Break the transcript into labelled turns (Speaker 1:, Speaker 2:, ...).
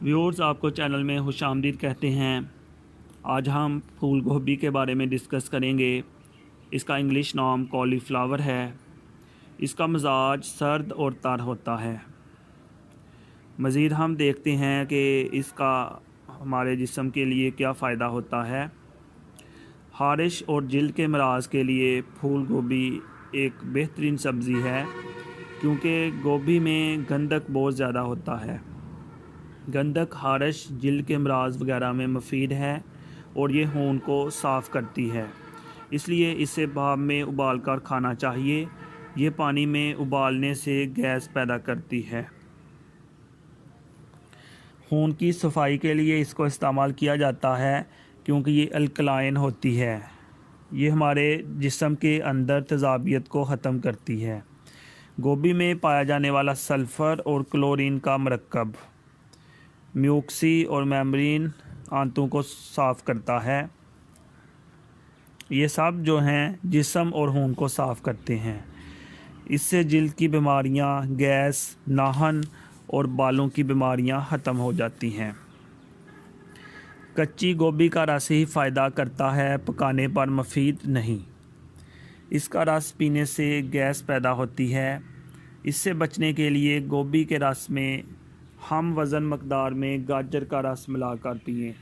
Speaker 1: Viewers, आपको channel में खुशामदीद कहते हैं। आज हम फूल गोभी के बारे में डिस्कस करेंगे। इसका इंग्लिश नाम कॉलीफ्लावर है। इसका मिजाज सर्द और तर होता है। मज़ीद हम देखते हैं कि इसका हमारे जिस्म के लिए क्या फ़ायदा होता है। ख़ारिश और जिल्द के मराज के लिए फूल गोभी एक बेहतरीन सब्ज़ी है, क्योंकि गोभी में गंधक बहुत ज़्यादा होता है। गंधक ख़ारिश, जिल्द के अमराज़ वगैरह में मुफीद है और ये खून को साफ़ करती है। इसलिए इसे भाप में उबाल कर खाना चाहिए। ये पानी में उबालने से गैस पैदा करती है। खून की सफाई के लिए इसको इस्तेमाल किया जाता है, क्योंकि ये अल्कलाइन होती है। ये हमारे जिस्म के अंदर तेज़ाबियत को ख़त्म करती है। गोभी में पाया जाने वाला सल्फ़र और क्लोरीन का मरकब म्यूक्सी और मेम्ब्रेन आंतों को साफ़ करता है। ये सब जो हैं जिस्म और खून को साफ़ करते हैं। इससे जिल्द की बीमारियां, गैस, नाहन और बालों की बीमारियां ख़त्म हो जाती हैं। कच्ची गोभी का रस ही फ़ायदा करता है, पकाने पर मुफीद नहीं। इसका रस पीने से गैस पैदा होती है। इससे बचने के लिए गोभी के रस में हम वज़न मकदार में गाजर का रस मिलाकर पिएं।